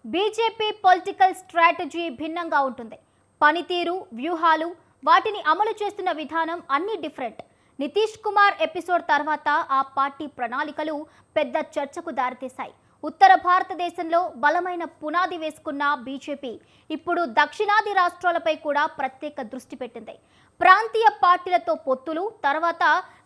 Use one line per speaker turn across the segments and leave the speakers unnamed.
BJP political strategy భిన్నంగా ఉంటుంది. పనితీరు, వ్యూహాలు, వాటిని అమలు చేస్తున్న విధానం అన్నీ డిఫరెంట్. నితీష్ కుమార్ ఎపిసోడ్ తర్వాత ఆ పార్టీ ప్రణాళికలు పెద్ద చర్చకు దారితీశాయి. ఉత్తర భారతదేశంలో బలమైన పునాది వేసుకున్న బీజేపీ ఇప్పుడు దక్షిణాది రాష్ట్రాలపై కూడా ప్రత్యేక దృష్టి పెట్టింది. ప్రాంతీయ పార్టీలతో పొత్తులు, తర్వాత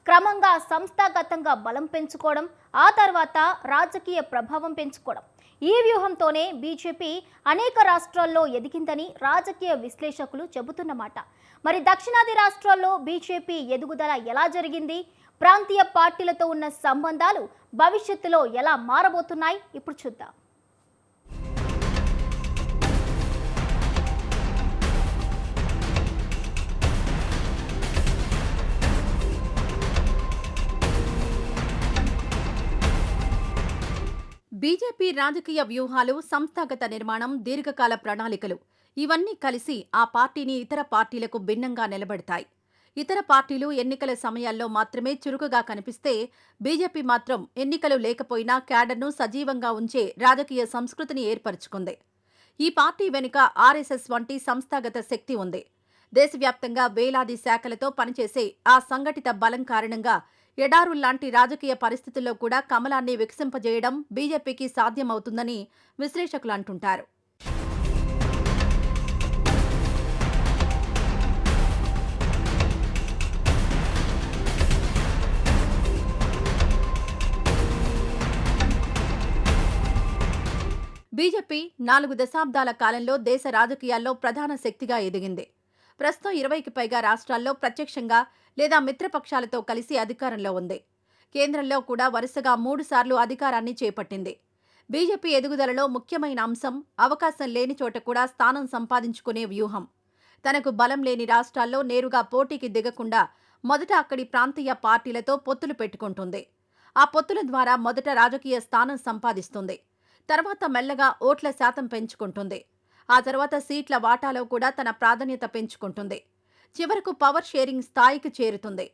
క్రమంగా సంస్థాగతంగా బలం పెంచుకోవడం, ఆ తర్వాత రాజకీయ ప్రభావం పెంచుకోవడం. ఈ వ్యూహంతోనే బీజేపీ అనేక రాష్ట్రాల్లో ఎదిగిందని రాజకీయ విశ్లేషకులు చెబుతున్నమాట. మరి దక్షిణాది రాష్ట్రాల్లో బీజేపీ ఎదుగుదల ఎలా జరిగింది? ప్రాంతీయ పార్టీలతో ఉన్న సంబంధాలు భవిష్యత్తులో ఎలా మారబోతున్నాయి? ఇప్పుడు చూద్దాం.
బీజేపీ రాజకీయ వ్యూహాలు, సంస్థాగత నిర్మాణం, దీర్ఘకాల ప్రణాళికలు ఇవన్నీ కలిసి ఆ పార్టీని ఇతర పార్టీలకు భిన్నంగా నిలబెడతాయి. ఇతర పార్టీలు ఎన్నికల సమయాల్లో మాత్రమే చురుకుగా కనిపిస్తే, బీజేపీ మాత్రం ఎన్నికలు లేకపోయినా క్యాడర్ను సజీవంగా ఉంచే రాజకీయ సంస్కృతిని ఏర్పరచుకుంది. ఈ పార్టీ వెనుక ఆర్ఎస్ఎస్ వంటి సంస్థాగత శక్తి ఉంది. దేశవ్యాప్తంగా వేలాది శాఖలతో పనిచేసే ఆ సంఘటిత బలం కారణంగా ఎడారుల్లాంటి రాజకీయ పరిస్థితుల్లో కూడా కమలాన్ని వికసింపజేయడం బీజేపీకి సాధ్యమవుతుందని విశ్లేషకులు అంటుంటారు. బీజేపీ 4 దశాబ్దాల కాలంలో దేశ రాజకీయాల్లో ప్రధాన శక్తిగా ఎదిగింది. ప్రస్తుతం 20కి పైగా రాష్ట్రాల్లో ప్రత్యక్షంగా లేదా మిత్రపక్షాలతో కలిసి అధికారంలో ఉంది. కేంద్రంలో కూడా వరుసగా 3 సార్లు అధికారాన్ని చేపట్టింది. బీజేపీ ఎదుగుదలలో ముఖ్యమైన అంశం అవకాశం లేని చోట కూడా స్థానం సంపాదించుకునే వ్యూహం. తనకు బలం లేని రాష్ట్రాల్లో నేరుగా పోటీకి దిగకుండా మొదట అక్కడి ప్రాంతీయ పార్టీలతో పొత్తులు పెట్టుకుంటుంది. ఆ పొత్తుల ద్వారా మొదట రాజకీయ స్థానం సంపాదిస్తుంది. తర్వాత మెల్లగా ఓట్ల శాతం పెంచుకుంటుంది. ఆ తర్వాత సీట్ల వాటాలో కూడా తన ప్రాధాన్యత పెంచుకుంటుంది. చివరకు పవర్ షేరింగ్ స్థాయికి చేరుతుంది.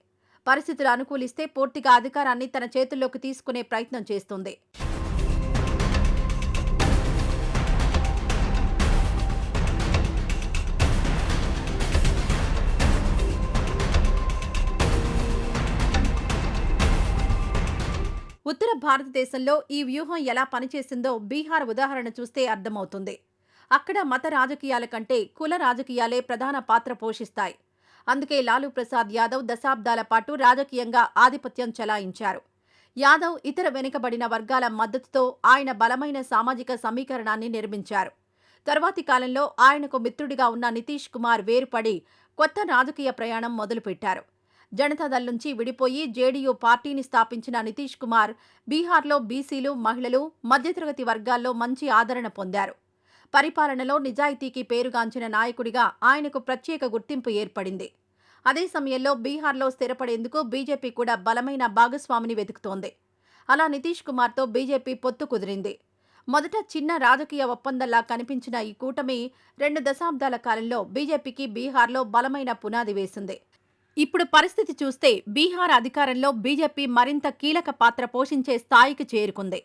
పరిస్థితులు అనుకూలిస్తే పూర్తిగా అధికారాన్ని తన చేతుల్లోకి తీసుకునే ప్రయత్నం చేస్తుంది. ఉత్తర భారతదేశంలో ఈ వ్యూహం ఎలా పనిచేసిందో బీహార్ ఉదాహరణ చూస్తే అర్థమవుతుంది. అక్కడ మత రాజకీయాల కంటే కుల రాజకీయాలే ప్రధాన పాత్ర పోషిస్తాయి. అందుకే లాలూ ప్రసాద్ యాదవ్ దశాబ్దాల పాటు రాజకీయంగా ఆధిపత్యం చెలాయించారు. యాదవ్ ఇతర వెనుకబడిన వర్గాల మద్దతుతో ఆయన బలమైన సామాజిక సమీకరణాన్ని నిర్మించారు. తర్వాతి కాలంలో ఆయనకు మిత్రుడిగా ఉన్న నితీష్ కుమార్ వేరుపడి కొత్త రాజకీయ ప్రయాణం మొదలుపెట్టారు. జనతాదళ్ నుంచి విడిపోయి జేడీయూ పార్టీని స్థాపించిన నితీష్ కుమార్ బీహార్లో బీసీలు, మహిళలు, మధ్యతరగతి వర్గాల్లో మంచి ఆదరణ పొందారు. పరిపాలనలో నిజాయితీకి పేరుగాంచిన నాయకుడిగా ఆయనకు ప్రత్యేక గుర్తింపు ఏర్పడింది. అదే సమయంలో బీహార్లో స్థిరపడేందుకు బీజేపీ కూడా బలమైన భాగస్వామిని వెతుకుతోంది. అలా నితీష్ కుమార్తో బీజేపీ పొత్తు కుదిరింది. మొదట చిన్న రాజకీయ ఒప్పందంలా కనిపించిన ఈ కూటమి 2 దశాబ్దాల కాలంలో బీజేపీకి బీహార్లో బలమైన పునాది వేసింది. ఇప్పుడు పరిస్థితి చూస్తే బీహార్ అధికారంలో బీజేపీ మరింత కీలక పాత్ర పోషించే స్థాయికి చేరుకుంది.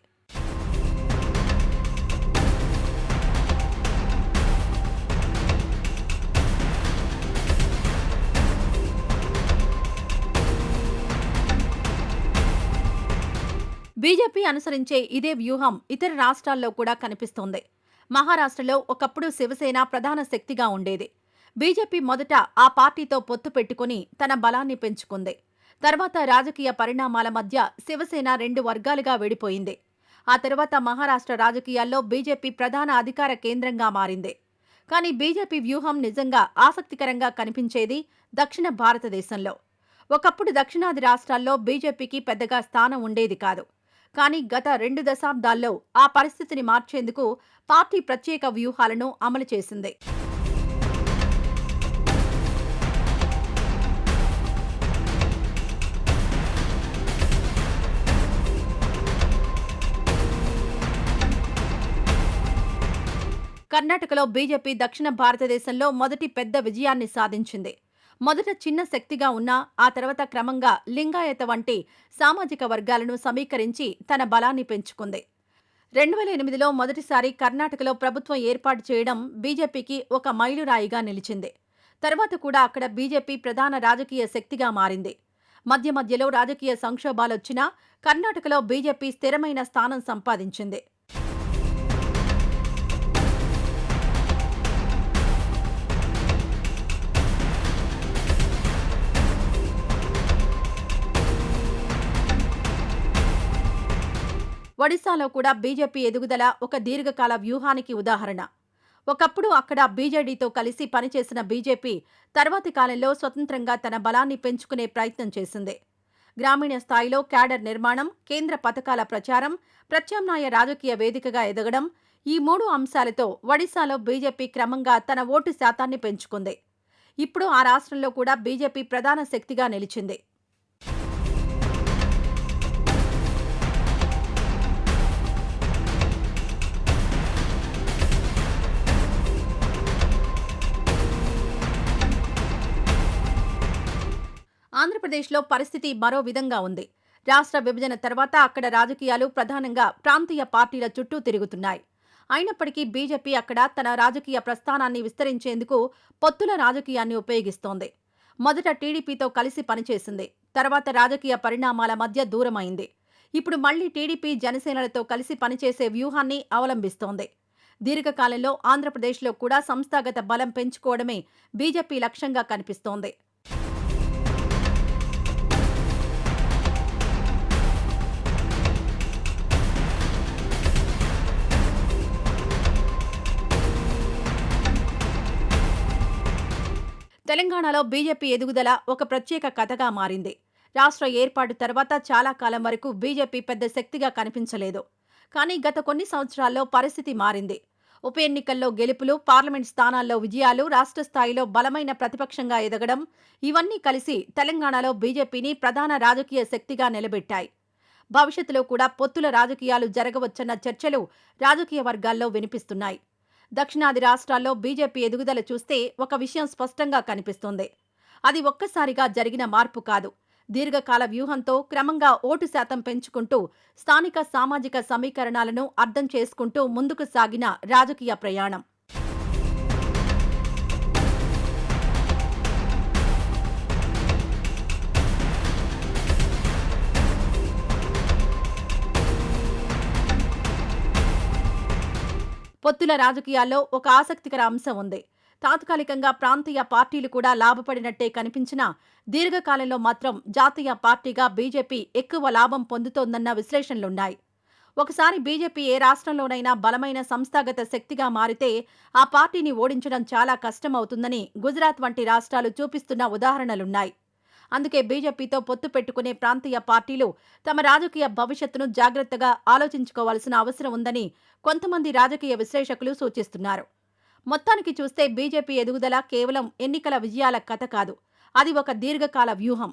బీజేపీ అనుసరించే ఇదే వ్యూహం ఇతర రాష్ట్రాల్లో కూడా కనిపిస్తోంది. మహారాష్ట్రలో ఒకప్పుడు శివసేన ప్రధాన శక్తిగా ఉండేది. బీజేపీ మొదట ఆ పార్టీతో పొత్తు పెట్టుకుని తన బలాన్ని పెంచుకుంది. తర్వాత రాజకీయ పరిణామాల మధ్య శివసేన 2 వర్గాలుగా విడిపోయింది. ఆ తర్వాత మహారాష్ట్ర రాజకీయాల్లో బీజేపీ ప్రధాన అధికార కేంద్రంగా మారింది. కానీ బీజేపీ వ్యూహం నిజంగా ఆసక్తికరంగా కనిపించేది దక్షిణ భారతదేశంలో. ఒకప్పుడు దక్షిణాది రాష్ట్రాల్లో బీజేపీకి పెద్దగా స్థానం ఉండేది కాదు. కానీ గత 2 దశాబ్దాల్లో ఆ పరిస్థితిని మార్చేందుకు పార్టీ ప్రత్యేక వ్యూహాలను అమలు చేసింది. కర్ణాటకలో బీజేపీ దక్షిణ భారతదేశంలో మొదటి పెద్ద విజయాన్ని సాధించింది. మొదట చిన్న శక్తిగా ఉన్నా ఆ తర్వాత క్రమంగా లింగాయత వంటి సామాజిక వర్గాలను సమీకరించి తన బలాన్ని పెంచుకుంది. 2008లో మొదటిసారి కర్ణాటకలో ప్రభుత్వం ఏర్పాటు చేయడం బీజేపీకి ఒక మైలురాయిగా నిలిచింది. తర్వాత కూడా అక్కడ బీజేపీ ప్రధాన రాజకీయ శక్తిగా మారింది. మధ్య మధ్యలో రాజకీయ సంక్షోభాలొచ్చినా కర్ణాటకలో బీజేపీ స్థిరమైన స్థానం సంపాదించింది. ఒడిశాలో కూడా బీజేపీ ఎదుగుదల ఒక దీర్ఘకాల వ్యూహానికి ఉదాహరణ. ఒకప్పుడు అక్కడ బీజేడీతో కలిసి పనిచేసిన బీజేపీ తర్వాతి కాలంలో స్వతంత్రంగా తన బలాన్ని పెంచుకునే ప్రయత్నం చేసింది. గ్రామీణ స్థాయిలో క్యాడర్ నిర్మాణం, కేంద్ర పథకాల ప్రచారం, ప్రత్యామ్నాయ రాజకీయ వేదికగా ఎదగడం, ఈ 3 అంశాలతో ఒడిశాలో బీజేపీ క్రమంగా తన ఓటు శాతాన్ని పెంచుకుంది. ఇప్పుడు ఆ రాష్ట్రంలో కూడా బీజేపీ ప్రధాన శక్తిగా నిలిచింది. ఆంధ్రప్రదేశ్లో పరిస్థితి మరో విధంగా ఉంది. రాష్ట్ర విభజన తర్వాత అక్కడ రాజకీయాలు ప్రధానంగా ప్రాంతీయ పార్టీల చుట్టూ తిరుగుతున్నాయి. అయినప్పటికీ బీజేపీ అక్కడ తన రాజకీయ ప్రస్థానాన్ని విస్తరించేందుకు పొత్తుల రాజకీయాన్ని ఉపయోగిస్తోంది. మొదట టీడీపీతో కలిసి పనిచేసింది. తర్వాత రాజకీయ పరిణామాల మధ్య దూరమైంది. ఇప్పుడు మళ్లీ టీడీపీ, జనసేనలతో కలిసి పనిచేసే వ్యూహాన్ని అవలంబిస్తోంది. దీర్ఘకాలంలో ఆంధ్రప్రదేశ్లో కూడా సంస్థాగత బలం పెంచుకోవడమే బీజేపీ లక్ష్యంగా కనిపిస్తోంది. తెలంగాణలో బీజేపీ ఎదుగుదల ఒక ప్రత్యేక కథగా మారింది. రాష్ట్ర ఏర్పాటు తర్వాత చాలా కాలం వరకు బీజేపీ పెద్ద శక్తిగా కనిపించలేదు. కానీ గత కొన్ని సంవత్సరాల్లో పరిస్థితి మారింది. ఉప ఎన్నికల్లో గెలుపులు, పార్లమెంట్ స్థానాల్లో విజయాలు, రాష్ట్ర స్థాయిలో బలమైన ప్రతిపక్షంగా ఎదగడం, ఇవన్నీ కలిసి తెలంగాణలో బీజేపీని ప్రధాన రాజకీయ శక్తిగా నిలబెట్టాయి. భవిష్యత్తులో కూడా పొత్తుల రాజకీయాలు జరగవచ్చన్న చర్చలు రాజకీయ వర్గాల్లో వినిపిస్తున్నాయి. దక్షిణాది రాష్ట్రాల్లో బీజేపీ ఎదుగుదల చూస్తే ఒక విషయం స్పష్టంగా కనిపిస్తోంది. అది ఒక్కసారిగా జరిగిన మార్పు కాదు. దీర్ఘకాల వ్యూహంతో క్రమంగా ఓటు శాతం పెంచుకుంటూ స్థానిక సామాజిక సమీకరణాలను అర్థం చేసుకుంటూ ముందుకు సాగిన రాజకీయ ప్రయాణం. పొత్తుల రాజకీయాల్లో ఒక ఆసక్తికర అంశం ఉంది. తాత్కాలికంగా ప్రాంతీయ పార్టీలు కూడా లాభపడినట్టే కనిపించినా దీర్ఘకాలంలో మాత్రం జాతీయ పార్టీగా బీజేపీ ఎక్కువ లాభం పొందుతోందన్న విశ్లేషణలున్నాయి. ఒకసారి బీజేపీ ఏ రాష్ట్రంలోనైనా బలమైన సంస్థాగత శక్తిగా మారితే ఆ పార్టీని ఓడించడం చాలా కష్టమవుతుందని గుజరాత్ వంటి రాష్ట్రాలు చూపిస్తున్న ఉదాహరణలున్నాయి. అందుకే బీజేపీతో పొత్తు పెట్టుకునే ప్రాంతీయ పార్టీలు తమ రాజకీయ భవిష్యత్తును జాగ్రత్తగా ఆలోచించుకోవాల్సిన అవసరం ఉందని కొంతమంది రాజకీయ విశ్లేషకులు సూచిస్తున్నారు. మొత్తానికి చూస్తే బీజేపీ ఎదుగుదల కేవలం ఎన్నికల విజయాల కథ కాదు. అది ఒక దీర్ఘకాల వ్యూహం.